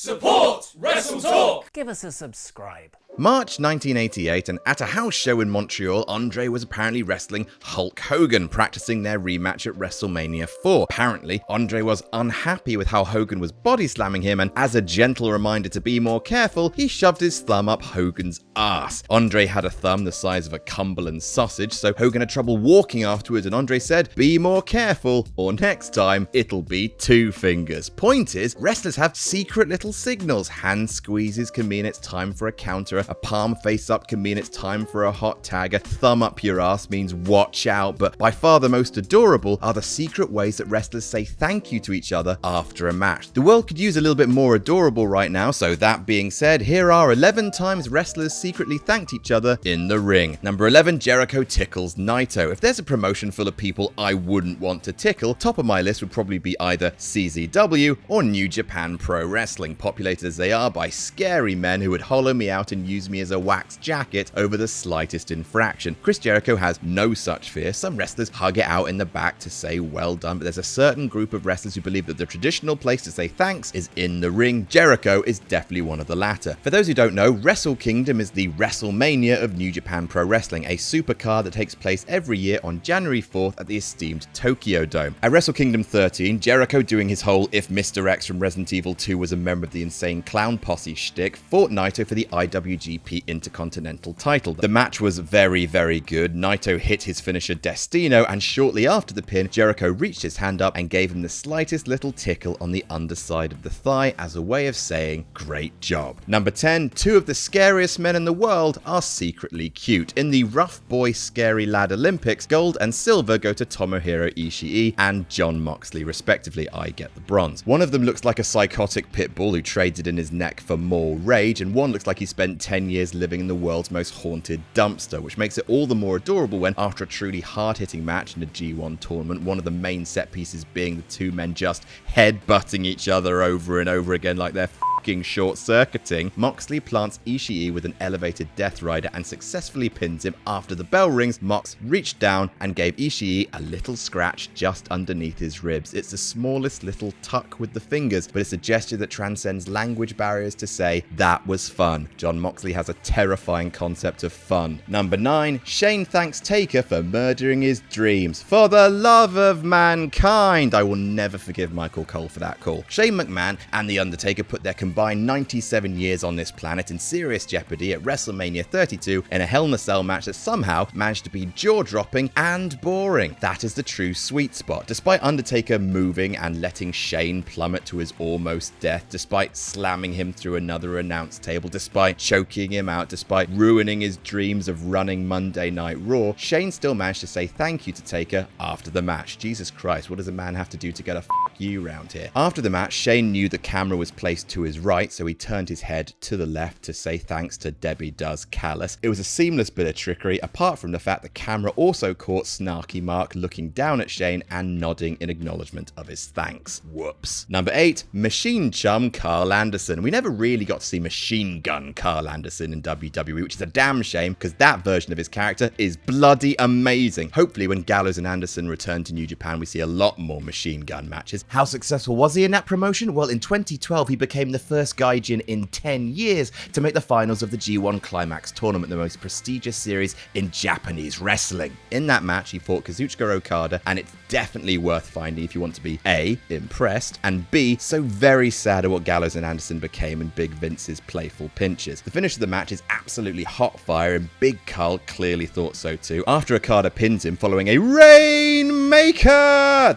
Support WrestleTalk! Give us a subscribe. March 1988, and at a house show in Montreal, Andre was apparently wrestling Hulk Hogan, practicing their rematch at WrestleMania 4. Apparently, Andre was unhappy with how Hogan was body slamming him, and as a gentle reminder to be more careful, he shoved his thumb up Hogan's ass. Andre had a thumb the size of a Cumberland sausage, so Hogan had trouble walking afterwards, and Andre said, "Be more careful, or next time, it'll be 2 fingers. Point is, wrestlers have secret little signals. Hand squeezes can mean it's time for a counter. A palm face up can mean it's time for a hot tag. A thumb up your ass means watch out. But by far the most adorable are the secret ways that wrestlers say thank you to each other after a match. The world could use a little bit more adorable right now, so that being said, here are 11 times wrestlers secretly thanked each other in the ring. Number 11, Jericho tickles Naito. If there's a promotion full of people I wouldn't want to tickle, top of my list would probably be either CZW or New Japan Pro Wrestling, populated as they are by scary men who would hollow me out and use me as a wax jacket over the slightest infraction. Chris Jericho has no such fear. Some wrestlers hug it out in the back to say well done, but there's a certain group of wrestlers who believe that the traditional place to say thanks is in the ring. Jericho is definitely one of the latter. For those who don't know, Wrestle Kingdom is the WrestleMania of New Japan Pro Wrestling, a supercard that takes place every year on January 4th at the esteemed Tokyo Dome. At Wrestle Kingdom 13, Jericho, doing his whole if Mr. X from Resident Evil 2 was a member of the Insane Clown Posse shtick, fought Naito for the IWGP Intercontinental title. The match was very, very good. Naito hit his finisher Destino, and shortly after the pin, Jericho reached his hand up and gave him the slightest little tickle on the underside of the thigh as a way of saying, great job. Number 10, 2 of the scariest men in the world are secretly cute. In the Rough Boy Scary Lad Olympics, gold and silver go to Tomohiro Ishii and Jon Moxley, respectively. I get the bronze. One of them looks like a psychotic pit bull who traded in his neck for more rage, and one looks like he spent 10 years living in the world's most haunted dumpster, which makes it all the more adorable when, after a truly hard-hitting match in a G1 tournament, one of the main set pieces being the 2 men just head-butting each other over and over again like they're f***ing short-circuiting, Moxley plants Ishii with an elevated Death Rider and successfully pins him. After the bell rings, Mox reached down and gave Ishii a little scratch just underneath his ribs. It's the smallest little tuck with the fingers, but it's a gesture that transcends language barriers to say, that was fun. Jon Moxley has a terrifying concept of fun. Number 9, Shane thanks Taker for murdering his dreams. For the love of mankind! I will never forgive Michael Cole for that call. Shane McMahon and The Undertaker put their combined 97 years on this planet in serious jeopardy at WrestleMania 32 in a Hell in a Cell match that somehow managed to be jaw-dropping and boring. That is the true sweet spot. Despite Undertaker moving and letting Shane plummet to his almost death, despite slamming him through another announce table, despite choking him out, despite ruining his dreams of running Monday Night Raw, Shane still managed to say thank you to Taker after the match. Jesus Christ, what does a man have to do to get a f*** you round here? After the match, Shane knew the camera was placed to his right, so he turned his head to the left to say thanks to Debbie Does Callis. It was a seamless bit of trickery, apart from the fact the camera also caught Snarky Mark looking down at Shane and nodding in acknowledgement of his thanks. Whoops. Number 8, Machine Chum Karl Anderson. We never really got to see Machine Gun Karl Anderson in WWE, which is a damn shame because that version of his character is bloody amazing. Hopefully when Gallows and Anderson return to New Japan, we see a lot more Machine Gun matches. How successful was he in that promotion? Well, in 2012, he became the first gaijin in 10 years to make the finals of the G1 Climax tournament, the most prestigious series in Japanese wrestling. In that match, he fought Kazuchika Okada, and it's definitely worth finding if you want to be A, impressed, and B, so very sad at what Gallows and Anderson became in Big Vince's playful pinches. The finish of the match is absolutely hot fire, and Big Carl clearly thought so too. After Okada pins him following a Rainmaker,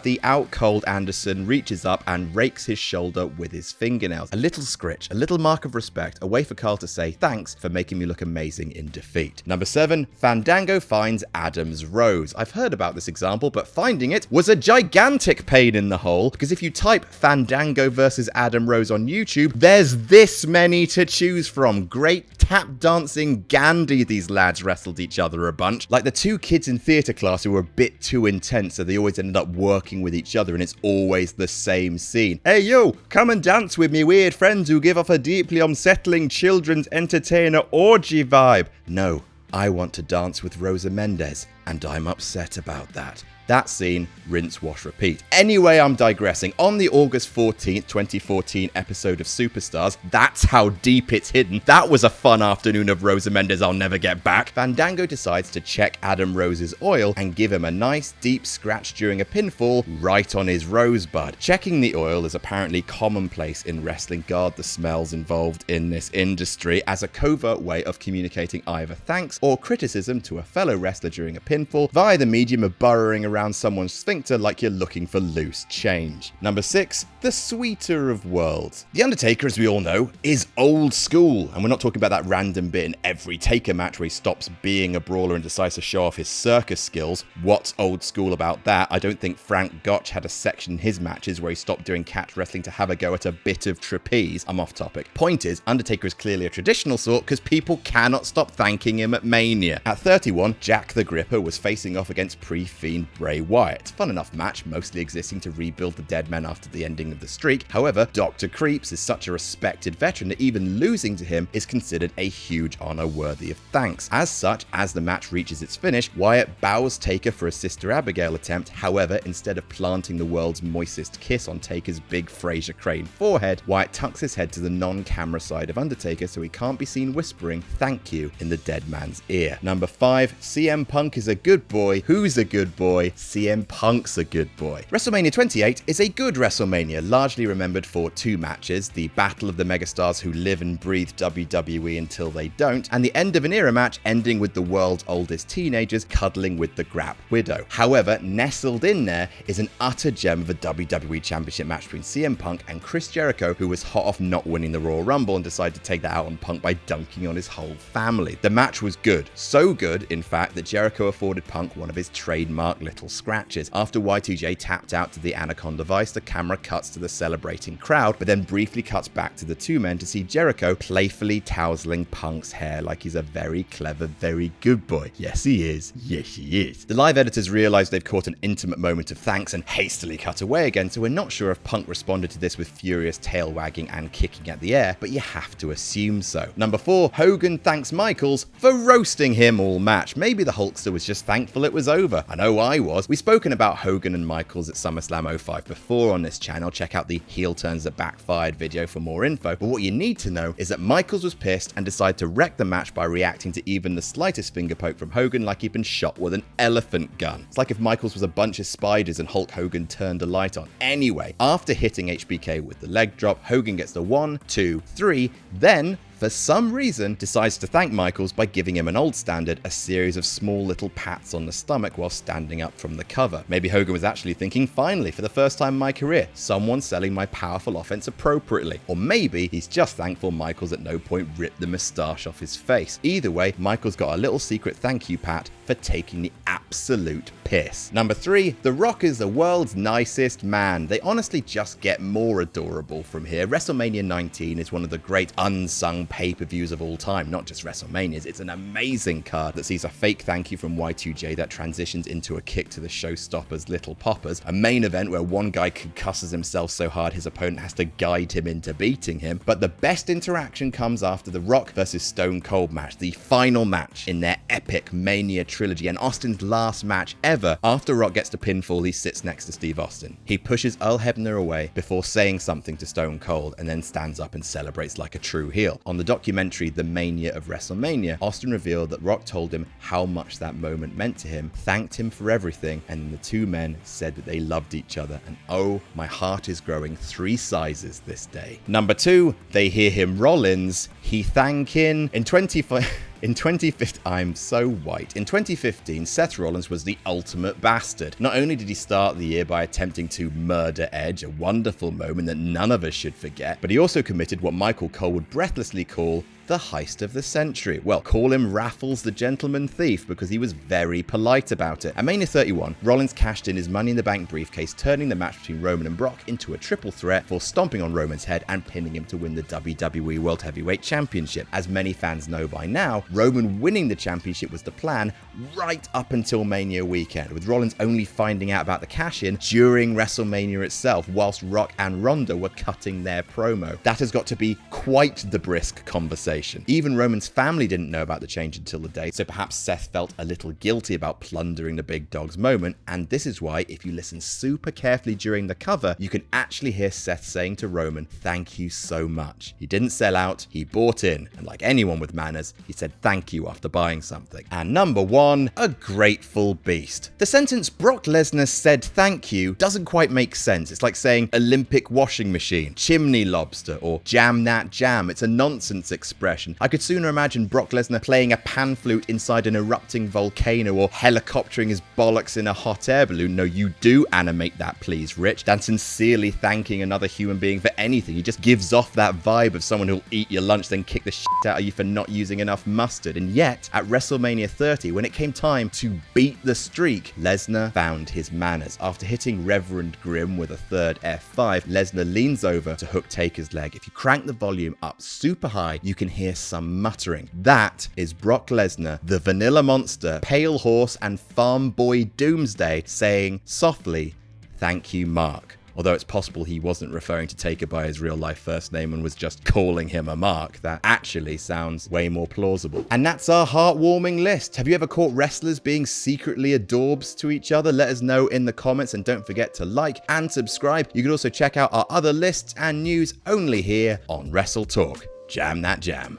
the out-cold Anderson reaches up and rakes his shoulder with his fingernails. A little scritch, a little mark of respect, a way for Carl to say thanks for making me look amazing in defeat. Number 7, Fandango finds Adam's Rose. I've heard about this example, but finding it was a gigantic pain in the hole, because if you type Fandango versus Adam Rose on YouTube, there's this many to choose from. Great tap dancing Gandhi these lads wrestled each other a bunch. Like the 2 kids in theatre class who were a bit too intense, so they always ended up working with each other, and it's always the same scene. Hey yo, come and dance with me weird friends who give off a deeply unsettling children's entertainer orgy vibe. No, I want to dance with Rosa Mendez, and I'm upset about that. That scene, rinse, wash, repeat. Anyway, I'm digressing. On the August 14th, 2014 episode of Superstars, that's how deep it's hidden. That was a fun afternoon of Rosa Mendes I'll never get back. Fandango decides to check Adam Rose's oil and give him a nice deep scratch during a pinfall right on his rosebud. Checking the oil is apparently commonplace in wrestling. God, the smells involved in this industry, as a covert way of communicating either thanks or criticism to a fellow wrestler during a pinfall via the medium of burrowing around someone's sphincter like you're looking for loose change. Number 6, the sweeter of worlds. The Undertaker, as we all know, is old school, and we're not talking about that random bit in every Taker match where he stops being a brawler and decides to show off his circus skills. What's old school about that? I don't think Frank Gotch had a section in his matches where he stopped doing catch wrestling to have a go at a bit of trapeze. I'm off topic. Point is, Undertaker is clearly a traditional sort because people cannot stop thanking him at Mania. At 31, Jack the Gripper was facing off against pre-Fiend Bray Wyatt. Fun enough match, mostly existing to rebuild the dead men after the ending of the streak. However, Dr. Creeps is such a respected veteran that even losing to him is considered a huge honor worthy of thanks. As such, as the match reaches its finish, Wyatt bows Taker for a Sister Abigail attempt. However, instead of planting the world's moistest kiss on Taker's big Fraser Crane forehead, Wyatt tucks his head to the non-camera side of Undertaker so he can't be seen whispering "thank you" in the dead man's ear. Number 5, CM Punk is a good boy. Who's a good boy? CM Punk's a good boy. WrestleMania 28 is a good WrestleMania, largely remembered for 2 matches, the battle of the megastars who live and breathe WWE until they don't, and the end of an era match ending with the world's oldest teenagers cuddling with the Grap Widow. However, nestled in there is an utter gem of a WWE Championship match between CM Punk and Chris Jericho, who was hot off not winning the Royal Rumble and decided to take that out on Punk by dunking on his whole family. The match was good. So good, in fact, that Jericho afforded Punk one of his trademark little scratches. After Y2J tapped out to the Anaconda Vice, the camera cuts to the celebrating crowd, but then briefly cuts back to the two men to see Jericho playfully tousling Punk's hair like he's a very clever, very good boy. Yes, he is. Yes, he is. The live editors realize they've caught an intimate moment of thanks and hastily cut away again, so we're not sure if Punk responded to this with furious tail wagging and kicking at the air, but you have to assume so. Number 4, Hogan thanks Michaels for roasting him all match. Maybe the Hulkster was just thankful it was over. I know I was. We've spoken about Hogan and Michaels at SummerSlam 05 before on this channel. Check out the Heel Turns That Backfired video for more info. But what you need to know is that Michaels was pissed and decided to wreck the match by reacting to even the slightest finger poke from Hogan like he'd been shot with an elephant gun. It's like if Michaels was a bunch of spiders and Hulk Hogan turned a light on. Anyway, after hitting HBK with the leg drop, Hogan gets the 1, 2, 3, then for some reason, decides to thank Michaels by giving him an old standard, a series of small little pats on the stomach while standing up from the cover. Maybe Hogan was actually thinking, finally, for the first time in my career, someone's selling my powerful offense appropriately. Or maybe he's just thankful Michaels at no point ripped the moustache off his face. Either way, Michaels got a little secret thank you pat for taking the absolute piss. Number 3, The Rock is the world's nicest man. They honestly just get more adorable from here. WrestleMania 19 is one of the great unsung pay-per-views of all time, not just WrestleManias. It's an amazing card that sees a fake thank you from Y2J that transitions into a kick to the showstoppers Little Poppers, a main event where one guy concusses himself so hard his opponent has to guide him into beating him. But the best interaction comes after the Rock versus Stone Cold match, the final match in their epic Mania trilogy and Austin's last match ever. After Rock gets to pinfall, he sits next to Steve Austin. He pushes Earl Hebner away before saying something to Stone Cold and then stands up and celebrates like a true heel. On the documentary The Mania of WrestleMania, Austin revealed that Rock told him how much that moment meant to him, thanked him for everything, and the two men said that they loved each other, and oh, my heart is growing 3 sizes this day. Number 2, they hear him Rollins, he thanking. In 2015, I'm so white. In 2015, Seth Rollins was the ultimate bastard. Not only did he start the year by attempting to murder Edge, a wonderful moment that none of us should forget, but he also committed what Michael Cole would breathlessly call the heist of the century. Well, call him Raffles the Gentleman Thief because he was very polite about it. At Mania 31, Rollins cashed in his Money in the Bank briefcase, turning the match between Roman and Brock into a triple threat for stomping on Roman's head and pinning him to win the WWE World Heavyweight Championship. As many fans know by now, Roman winning the championship was the plan right up until Mania weekend, with Rollins only finding out about the cash-in during WrestleMania itself, whilst Rock and Ronda were cutting their promo. That has got to be quite the brisk conversation conversation. Even Roman's family didn't know about the change until the day, so perhaps Seth felt a little guilty about plundering the big dog's moment, and this is why, if you listen super carefully during the cover, you can actually hear Seth saying to Roman, "Thank you so much." He didn't sell out, he bought in, and like anyone with manners, he said thank you after buying something. And number 1, a grateful beast. The sentence Brock Lesnar said thank you doesn't quite make sense. It's like saying Olympic washing machine, chimney lobster, or jam that jam. It's a nonsense expression. I could sooner imagine Brock Lesnar playing a pan flute inside an erupting volcano or helicoptering his bollocks in a hot air balloon. No, you do animate that, please, Rich, than sincerely thanking another human being for anything. He just gives off that vibe of someone who'll eat your lunch, then kick the shit out of you for not using enough mustard. And yet, at WrestleMania 30, when it came time to beat the streak, Lesnar found his manners. After hitting Reverend Grimm with a third F5, Lesnar leans over to hook Taker's leg. If you crank the volume up super high, you can hear some muttering. That is Brock Lesnar, the Vanilla Monster, Pale Horse, and Farm Boy Doomsday, saying softly, "Thank you, Mark." Although it's possible he wasn't referring to Taker by his real life first name and was just calling him a Mark. That actually sounds way more plausible. And that's our heartwarming list. Have you ever caught wrestlers being secretly adorbs to each other? Let us know in the comments, and don't forget to like and subscribe. You can also check out our other lists and news only here on WrestleTalk. Jam that jam.